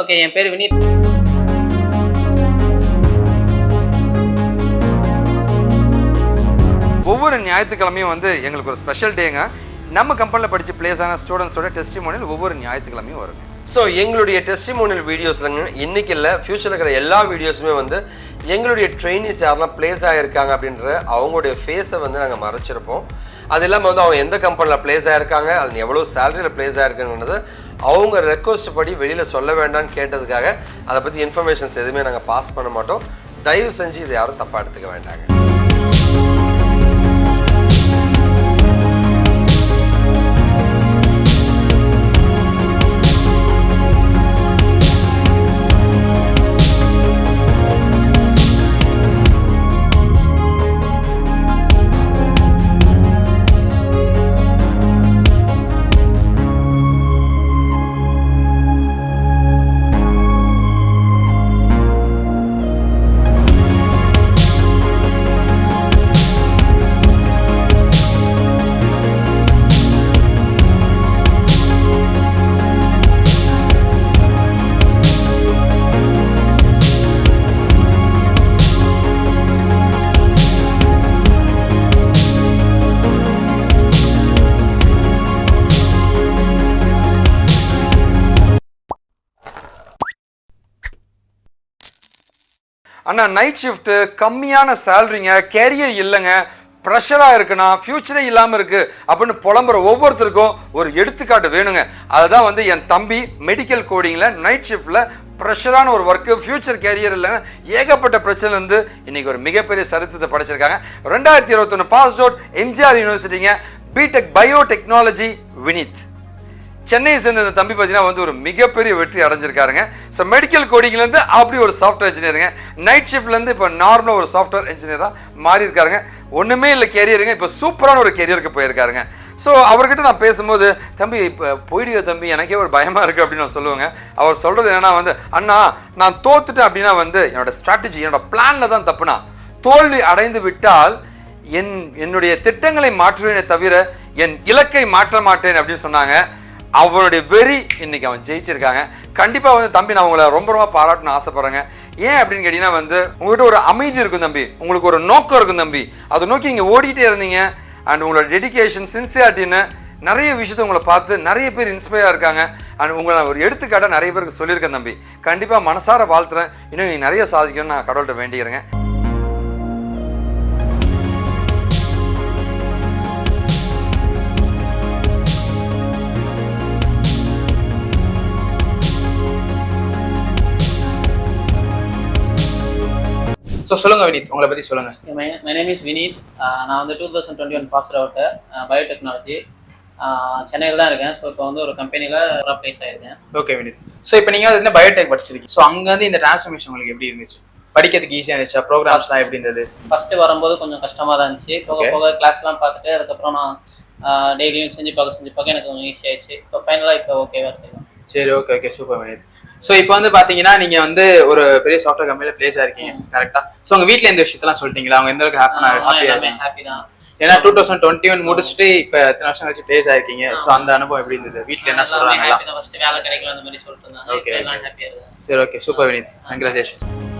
Okay, என் பேர் வினீத். ஒவ்வொரு ஞாயிற்றுக்கிழமையும் வந்து எங்களுக்கு ஒரு ஸ்பெஷல் டேங்க. நம்ம கம்பெனியில் படித்து பிளேஸ் ஆன ஸ்டூடெண்ட்ஸோட டெஸ்டிமோனியல் ஒவ்வொரு ஞாயிற்றுக்கிழமையும் வருங்க. ஸோ எங்களுடைய டெஸ்டிமோனியல் வீடியோஸ்லங்க இன்றைக்கி இல்லை, ஃப்யூச்சரில் இருக்கிற எல்லா வீடியோஸுமே வந்து எங்களுடைய ட்ரெயினிஸ் யாரெல்லாம் பிளேஸ் ஆகியிருக்காங்க அப்படின்ற அவங்களுடைய ஃபேஸை வந்து நாங்கள் மறைச்சிருப்போம். அது இல்லாமல் வந்து அவங்க எந்த கம்பெனியில் பிளேஸ் ஆகிருக்காங்க, அது எவ்வளோ சேலரியில் பிளேஸ் ஆகிருக்குன்றது அவங்க ரெக்வஸ்ட் படி வெளியில் சொல்ல வேண்டாம்னு கேட்டதுக்காக அதை பற்றி இன்ஃபர்மேஷன்ஸ் எதுவுமே நாங்கள் பாஸ் பண்ண மாட்டோம். தயவு செஞ்சு இதை யாரும் தப்பாக எடுத்துக்க வேண்டாங்க. அண்ணா, நைட் ஷிஃப்ட்டு, கம்மியான சேலரிங்க, கேரியர் இல்லைங்க, ப்ரெஷராக இருக்குண்ணா, ஃப்யூச்சரே இல்லாமல் இருக்குது அப்படின்னு புலம்புற ஒவ்வொருத்தருக்கும் ஒரு எடுத்துக்காட்டு வேணுங்க. அதுதான் வந்து என் தம்பி மெடிக்கல் கோடிங்கில் நைட் ஷிஃப்ட்டில் ப்ரெஷரான ஒரு ஒர்க்கு, ஃப்யூச்சர் கேரியர் இல்லைங்க, ஏகப்பட்ட பிரச்சனை வந்து இன்றைக்கி ஒரு மிகப்பெரிய சரித்திரத்தை படைச்சிருக்காங்க. 2021 பாஸ் அவுட், எம்ஜிஆர் யூனிவர்சிட்டிங்க, பிடெக் பயோடெக்னாலஜி வினீத். சென்னையை சேர்ந்த இந்த தம்பி பார்த்தீங்கன்னா வந்து ஒரு மிகப்பெரிய வெற்றி அடைஞ்சிருக்காருங்க. ஸோ மெடிக்கல் கோடிங்லேருந்து அப்படி ஒரு சாஃப்ட்வேர் இன்ஜினியருங்க, நைட் ஷிஃப்ட்லேருந்து இப்போ நார்மலாக ஒரு சாஃப்ட்வேர் இன்ஜினியராக மாறி இருக்காருங்க. ஒன்றுமே இல்லை கேரியருங்க, இப்போ சூப்பரான ஒரு கேரியருக்கு போயிருக்காருங்க. ஸோ அவர்கிட்ட நான் பேசும்போது, தம்பி இப்போ போயிடுங்க தம்பி, எனக்கே ஒரு பயமாக இருக்குது அப்படின்னு நான் சொல்லுவேங்க. அவர் சொல்கிறது என்னென்னா வந்து, அண்ணா நான் தோத்துட்டேன் அப்படின்னா வந்து என்னோடய ஸ்ட்ராட்டஜி, என்னோடய பிளானில் தான் தப்புனா, தோல்வி அடைந்து விட்டால் என்னுடைய திட்டங்களை மாற்றுவேனே தவிர என் இலக்கை மாற்ற மாட்டேன் அப்படின்னு சொன்னாங்க. அவனுடைய வெறி இன்னைக்கு அவன் ஜெயிச்சிருக்காங்க. கண்டிப்பாக வந்து தம்பி நான் உங்களை ரொம்ப ரொம்ப பாராட்டணும்னு ஆசைப்படுறேங்க. ஏன் அப்படின்னு கேட்டிங்கன்னா வந்து உங்கள்கிட்ட ஒரு அமைதி இருக்கும் தம்பி, உங்களுக்கு ஒரு நோக்கம் இருக்கும் தம்பி, அதை நோக்கி நீங்கள் ஓடிட்டே இருந்தீங்க. அண்ட் உங்களோட டெடிகேஷன், சின்சியாரிட்டின்னு நிறைய விஷயத்தை உங்களை பார்த்து நிறைய பேர் இன்ஸ்பயராக இருக்காங்க. அண்ட் உங்களை ஒரு எடுத்துக்காட்டாக நிறைய பேருக்கு சொல்லியிருக்கேன் தம்பி. கண்டிப்பாக மனசார வாழ்த்துறேன். இன்னும் நீங்கள் நிறைய சாதிக்கணும்னு நான் கடவுள்கிட்ட வேண்டிக்கிறேங்க. ஸோ சொல்லுங்கள் வினீத், உங்களை பற்றி சொல்லுங்கள். My name is Vineeth. நான் வந்து 2021 பாஸ் அவுட் பயோடெக்னாலஜி, சென்னையில் தான் இருக்கேன். ஸோ இப்போ வந்து ஒரு கம்பெனியில் ப்ளேஸ் ஆகிருக்கேன். ஓகே வினீத். ஸோ இப்போ நீங்கள் வந்து பயோடெக் படிச்சிருக்கீங்க. ஸோ அங்கேருந்து இந்த டிரான்ஸ்ஃபர்மேஷன் உங்களுக்கு எப்படி இருந்துச்சு? படிக்கிறதுக்கு ஈஸியாக இருந்துச்சா? ப்ரோக்ராம்ஸ்லாம் எப்படி இருந்தது? ஃபஸ்ட்டு வரும்போது கொஞ்சம் கஷ்டமாக தான் இருந்துச்சு. போக போக கிளாஸ்லாம் பார்த்துட்டு அதுக்கப்புறம் நான் டெய்லியும் செஞ்சு பார்க்க எனக்கு கொஞ்சம் ஈஸியாகிடுச்சு. இப்போ ஃபைனலாக இப்போ ஓகேவா இருக்குது. சரி, ஓகே சூப்பர் வினீத். ஸோ இப்போ வந்து பார்த்தீங்கன்னா நீங்கள் வந்து ஒரு பெரிய சாஃப்ட்வேர் கம்பெனியில் பிளேஸ் ஆகிருக்கீங்க, கரெக்டாக? ஸோ உங்கள் வீட்டில் இந்த விஷயத்தெல்லாம் சொல்லிட்டீங்களா? அவங்க எந்த அளவுக்கு ஹாப்பி தான்? ஏன்னா 2021 முடிச்சுட்டு இப்போ எத்தனை வருஷம் கழிச்சு பிளேஸ் ஆகிருக்கீங்க. ஸோ அந்த அனுபவம் எப்படி இருந்தது? வீட்டில் என்ன சொல்கிறாங்க? வேலை கிடைக்கல அந்த மாதிரி சொல்லிட்டு இருந்தாங்க. ஓகே, சரி, ஓகே சூப்பர் வினீத், கங்க்ராச்சுலேஷன்.